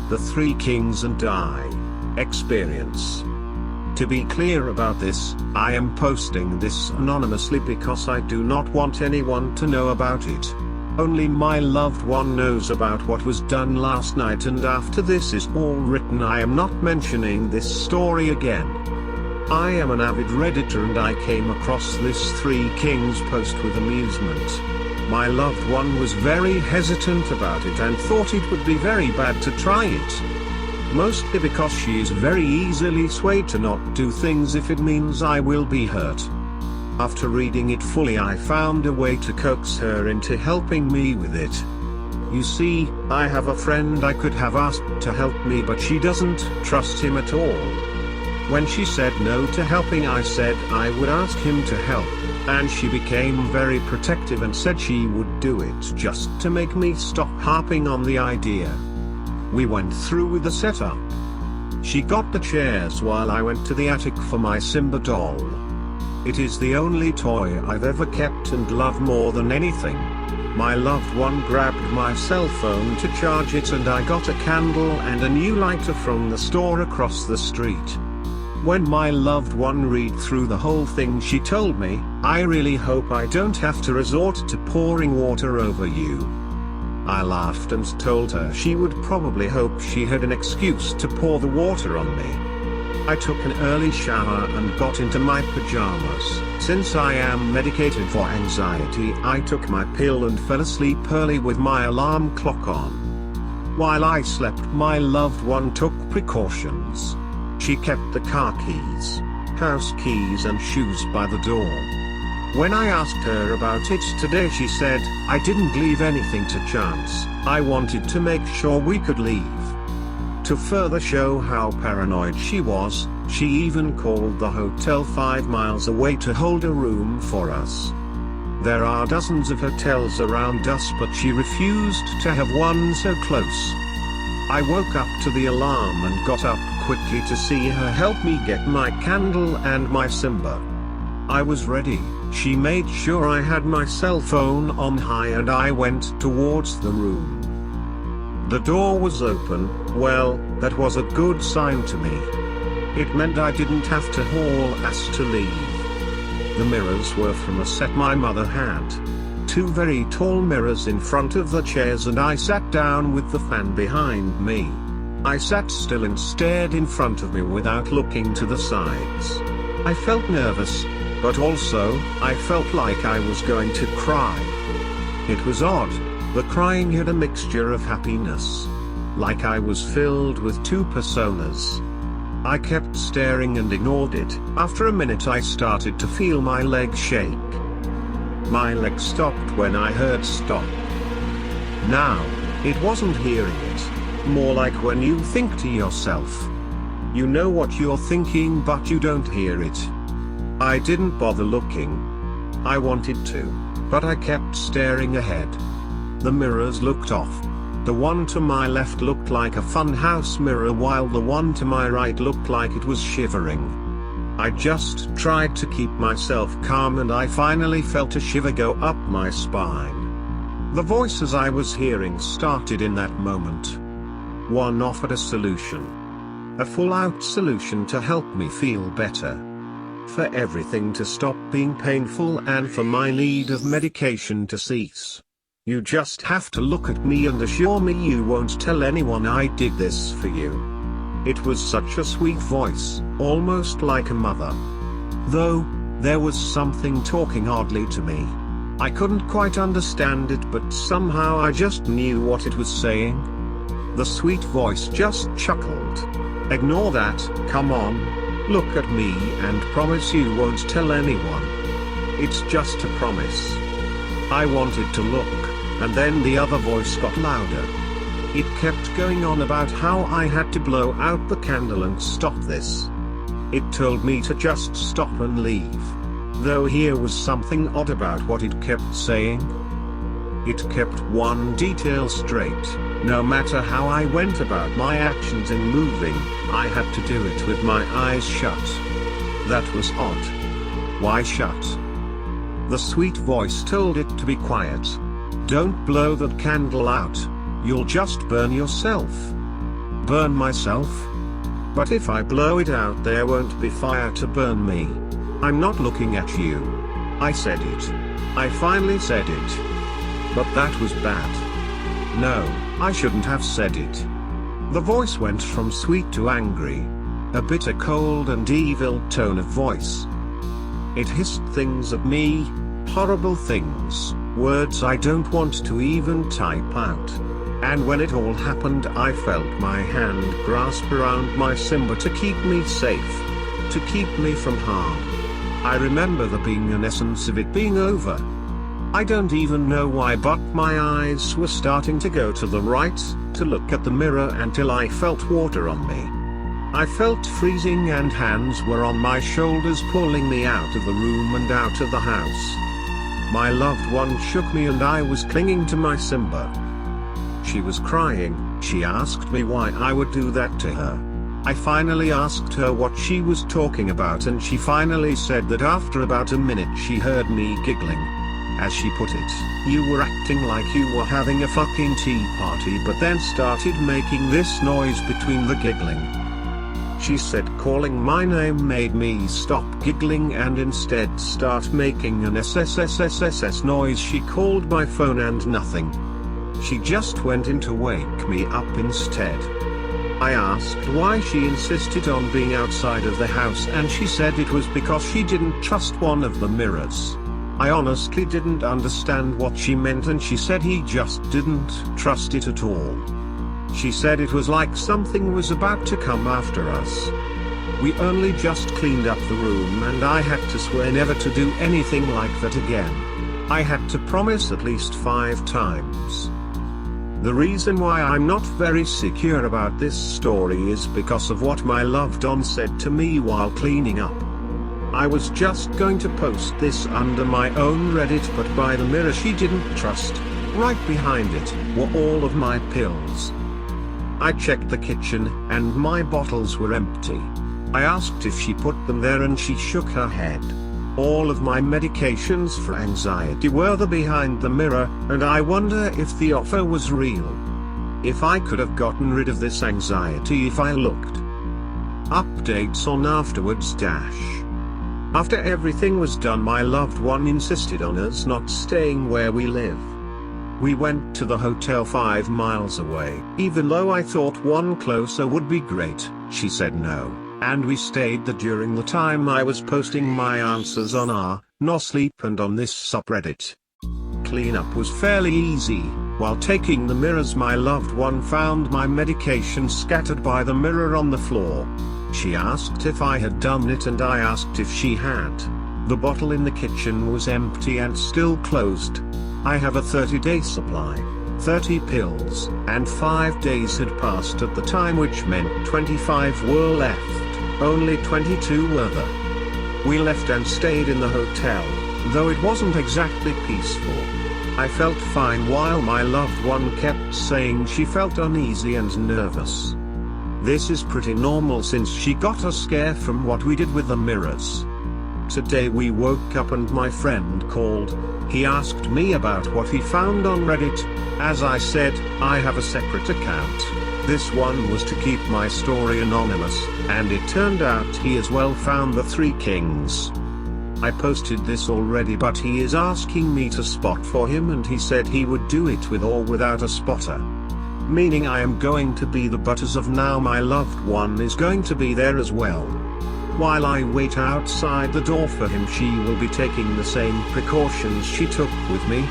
The Three Kings and I experience. To be clear about this, I am posting this anonymously because I do not want anyone to know about it. Only my loved one knows about what was done last night, and after this is all written I am not mentioning this story again. I am an avid Redditor and I came across this Three Kings post with amusement. My loved one was very hesitant about it and thought it would be very bad to try it. Mostly because she is very easily swayed to not do things if it means I will be hurt. After reading it fully, I found a way to coax her into helping me with it. You see, I have a friend I could have asked to help me, but she doesn't trust him at all. When she said no to helping, I said I would ask him to help, and she became very protective and said she would do it just to make me stop harping on the idea. We went through with the setup. She got the chairs while I went to the attic for my Simba doll. It is the only toy I've ever kept and love more than anything. My loved one grabbed my cell phone to charge it, and I got a candle and a new lighter from the store across the street. When my loved one read through the whole thing, she told me, "I really hope I don't have to resort to pouring water over you." I laughed and told her she would probably hope she had an excuse to pour the water on me. I took an early shower and got into my pajamas. Since I am medicated for anxiety, I took my pill and fell asleep early with my alarm clock on. While I slept, my loved one took precautions. She kept the car keys, house keys and shoes by the door. When I asked her about it today, she said, "I didn't leave anything to chance, I wanted to make sure we could leave." To further show how paranoid she was, she even called the hotel 5 miles away to hold a room for us. There are dozens of hotels around us, but she refused to have one so close. I woke up to the alarm and got up quickly to see her help me get my candle and my Simba. I was ready. She made sure I had my cell phone on high and I went towards the room. The door was open. Well, that was a good sign to me. It meant I didn't have to haul ass to leave. The mirrors were from a set my mother had. 2 very tall mirrors in front of the chairs, and I sat down with the fan behind me. I sat still and stared in front of me without looking to the sides. I felt nervous, but also, I felt like I was going to cry. It was odd, the crying had a mixture of happiness. Like I was filled with 2 personas. I kept staring and ignored it. After a minute I started to feel my leg shake. My leg stopped when I heard stop. Now, it wasn't hearing it, more like when you think to yourself. You know what you're thinking, but you don't hear it. I didn't bother looking. I wanted to, but I kept staring ahead. The mirrors looked off. The one to my left looked like a funhouse mirror, while the one to my right looked like it was shivering. I just tried to keep myself calm, and I finally felt a shiver go up my spine. The voices I was hearing started in that moment. One offered a solution. A full-out solution to help me feel better. For everything to stop being painful and for my need of medication to cease. You just have to look at me and assure me you won't tell anyone I did this for you. It was such a sweet voice, almost like a mother. Though, there was something talking oddly to me. I couldn't quite understand it, but somehow I just knew what it was saying. The sweet voice just chuckled. "Ignore that, come on. Look at me and promise you won't tell anyone. It's just a promise." I wanted to look, and then the other voice got louder. It kept going on about how I had to blow out the candle and stop this. It told me to just stop and leave. Though here was something odd about what it kept saying. It kept one detail straight. No matter how I went about my actions in moving, I had to do it with my eyes shut. That was odd. Why shut? The sweet voice told it to be quiet. "Don't blow that candle out. You'll just burn yourself." burn myself? But if I blow it out there won't be fire to burn me. I'm not looking at you. I said it. I finally said it. But that was bad. No, I shouldn't have said it. The voice went from sweet to angry. A bitter, cold and evil tone of voice. It hissed things at me, horrible things, words I don't want to even type out. And when it all happened I felt my hand grasp around my Simba to keep me safe. To keep me from harm. I remember there being an essence of it being over. I don't even know why, but my eyes were starting to go to the right, to look at the mirror until I felt water on me. I felt freezing and hands were on my shoulders pulling me out of the room and out of the house. My loved one shook me and I was clinging to my Simba. She was crying. She asked me why I would do that to her. I finally asked her what she was talking about and she finally said that after about a minute she heard me giggling. As she put it, you were acting like you were having a fucking tea party but then started making this noise between the giggling. She said calling my name made me stop giggling and instead start making an SSSSSS noise. She called my phone and nothing. She just went in to wake me up instead. I asked why she insisted on being outside of the house and she said it was because she didn't trust one of the mirrors. I honestly didn't understand what she meant and she said he just didn't trust it at all. She said it was like something was about to come after us. We only just cleaned up the room and I had to swear never to do anything like that again. I had to promise at least 5 times. The reason why I'm not very secure about this story is because of what my loved one said to me while cleaning up. I was just going to post this under my own Reddit, but by the mirror she didn't trust, right behind it, were all of my pills. I checked the kitchen, and my bottles were empty. I asked if she put them there and she shook her head. All of my medications for anxiety were there behind the mirror, and I wonder if the offer was real. If I could have gotten rid of this anxiety if I looked. Updates on afterwards. After everything was done, my loved one insisted on us not staying where we live. We went to the hotel 5 miles away. Even though I thought one closer would be great, she said no, and we stayed there during the time I was posting my answers on No Sleep and on this subreddit. Cleanup was fairly easy. While taking the mirrors, my loved one found my medication scattered by the mirror on the floor. She asked if I had done it and I asked if she had. The bottle in the kitchen was empty and still closed. I have a 30-day supply, 30 pills, and 5 days had passed at the time, which meant 25 were left, only 22 were there. We left and stayed in the hotel, though it wasn't exactly peaceful. I felt fine while my loved one kept saying she felt uneasy and nervous. This is pretty normal since she got a scare from what we did with the mirrors. Today we woke up and my friend called. He asked me about what he found on Reddit. As I said, I have a separate account. This one was to keep my story anonymous, and it turned out he as well found the 3 kings. I posted this already, but he is asking me to spot for him, and he said he would do it with or without a spotter. Meaning I am going to be the but as of now my loved one is going to be there as well. While I wait outside the door for him, she will be taking the same precautions she took with me.